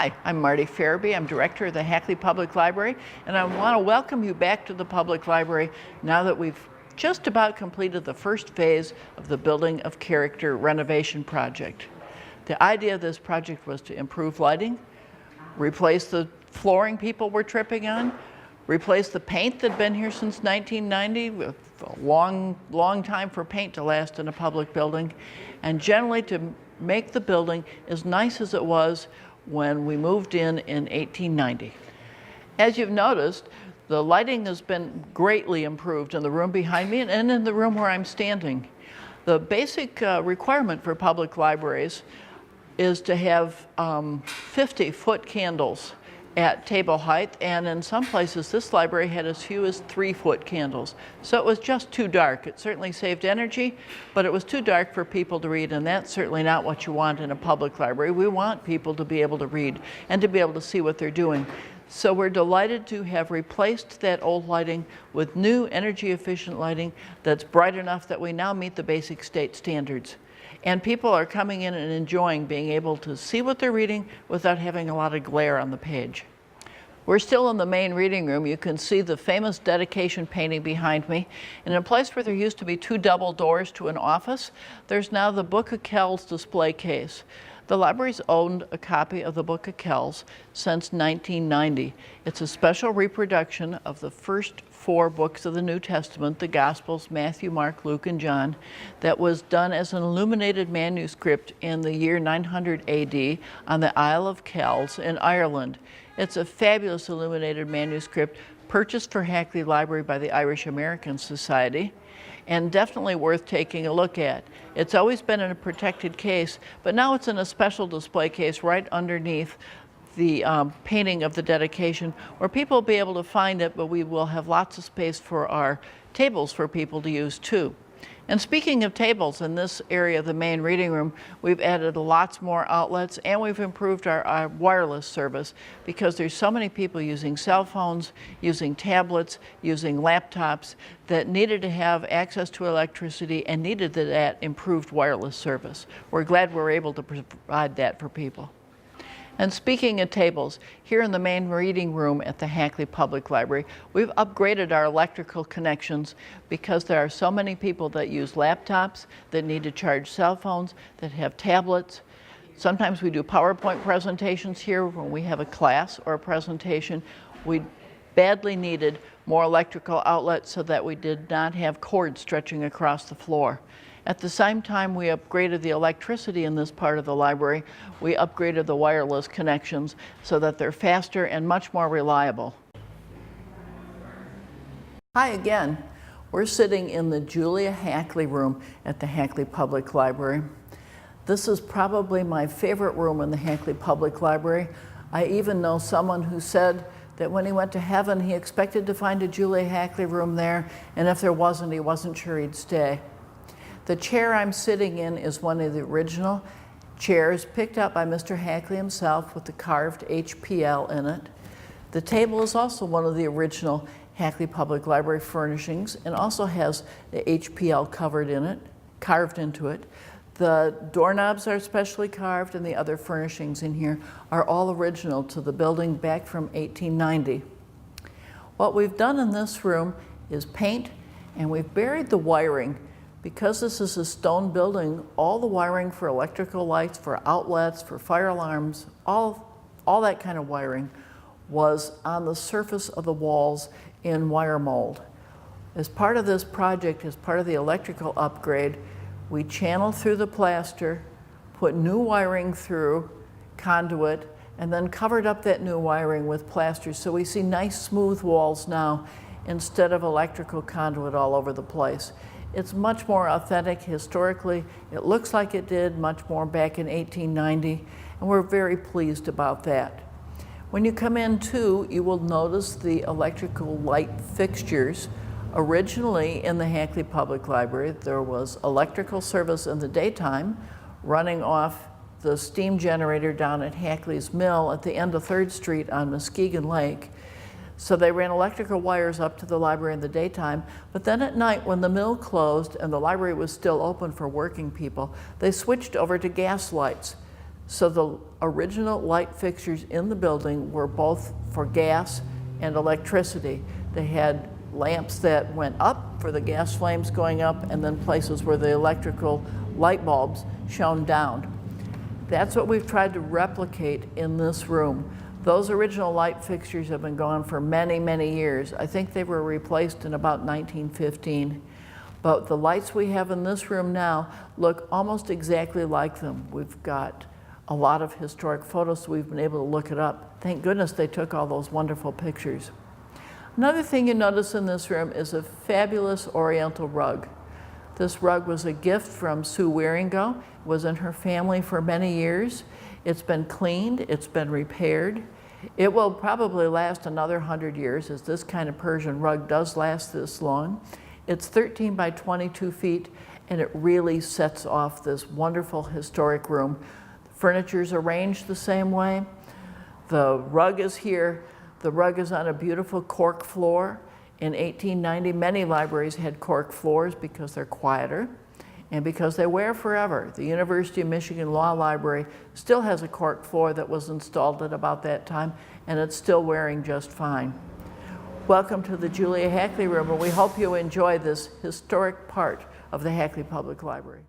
Hi, I'm Marty Farabee. I'm director of the Hackley Public Library, and I want to welcome you back to the Public Library now that we've just about completed the first phase of the Building of Character renovation project. The idea of this project was to improve lighting, replace the flooring people were tripping on, replace the paint that had been here since 1990, with a long time for paint to last in a public building, and generally to make the building as nice as it was when we moved in 1890. As you've noticed, the lighting has been greatly improved in the room behind me and in the room where I'm standing. The basic requirement for public libraries is to have 50-foot candles at table height, and in some places this library had as few as 3-foot candles. So it was just too dark. It certainly saved energy, but it was too dark for people to read, and that's certainly not what you want in a public library. We want people to be able to read and to be able to see what they're doing. So we're delighted to have replaced that old lighting with new energy efficient lighting that's bright enough that we now meet the basic state standards. And people are coming in and enjoying being able to see what they're reading without having a lot of glare on the page. We're still in the main reading room. You can see the famous dedication painting behind me. And in a place where there used to be 2 double doors to an office, there's now the Book of Kells display case. The library's owned a copy of the Book of Kells since 1990. It's a special reproduction of the first 4 books of the New Testament, the Gospels, Matthew, Mark, Luke, and John, that was done as an illuminated manuscript in the year 900 AD on the Isle of Kells in Ireland. It's a fabulous illuminated manuscript purchased for Hackley Library by the Irish American Society, and definitely worth taking a look at. It's always been in a protected case, but now it's in a special display case right underneath the painting of the dedication, where people will be able to find it, but we will have lots of space for our tables for people to use too. And speaking of tables, in this area of the main reading room, we've added lots more outlets, and we've improved our wireless service, because there's so many people using cell phones, using tablets, using laptops that needed to have access to electricity and needed that improved wireless service. We're glad we're able to provide that for people. And speaking of tables, here in the main reading room at the Hackley Public Library, we've upgraded our electrical connections because there are so many people that use laptops, that need to charge cell phones, that have tablets. Sometimes we do PowerPoint presentations here when we have a class or a presentation. We badly needed more electrical outlets so that we did not have cords stretching across the floor. At the same time we upgraded the electricity in this part of the library, we upgraded the wireless connections so that they're faster and much more reliable. Hi again. We're sitting in the Julia Hackley room at the Hackley Public Library. This is probably my favorite room in the Hackley Public Library. I even know someone who said that when he went to heaven, he expected to find a Julia Hackley room there, and if there wasn't, he wasn't sure he'd stay. The chair I'm sitting in is one of the original chairs picked up by Mr. Hackley himself with the carved HPL in it. The table is also one of the original Hackley Public Library furnishings and also has the HPL carved into it. The doorknobs are specially carved, and the other furnishings in here are all original to the building back from 1890. What we've done in this room is paint, and we've buried the wiring. Because this is a stone building, all the wiring for electrical lights, for outlets, for fire alarms, all that kind of wiring was on the surface of the walls in wire mold. As part of this project, as part of the electrical upgrade, we channeled through the plaster, put new wiring through, conduit, and then covered up that new wiring with plaster. So we see nice smooth walls now instead of electrical conduit all over the place. It's much more authentic historically. It looks like it did much more back in 1890, and we're very pleased about that. When you come in too, you will notice the electrical light fixtures. Originally in the Hackley Public Library, there was electrical service in the daytime running off the steam generator down at Hackley's Mill at the end of 3rd Street on Muskegon Lake. So they ran electrical wires up to the library in the daytime, but then at night when the mill closed and the library was still open for working people, they switched over to gas lights. So the original light fixtures in the building were both for gas and electricity. They had lamps that went up for the gas flames going up, and then places where the electrical light bulbs shone down. That's what we've tried to replicate in this room. Those original light fixtures have been gone for many, many years. I think they were replaced in about 1915. But the lights we have in this room now look almost exactly like them. We've got a lot of historic photos, so we've been able to look it up. Thank goodness they took all those wonderful pictures. Another thing you notice in this room is a fabulous Oriental rug. This rug was a gift from Sue Wieringo. It was in her family for many years. It's been cleaned, it's been repaired. It will probably last another 100 years, as this kind of Persian rug does last this long. It's 13 by 22 feet, and it really sets off this wonderful historic room. The furniture's arranged the same way. The rug is here. The rug is on a beautiful cork floor. In 1890, many libraries had cork floors because they're quieter and because they wear forever. The University of Michigan Law Library still has a cork floor that was installed at about that time, and it's still wearing just fine. Welcome to the Julia Hackley Room, and we hope you enjoy this historic part of the Hackley Public Library.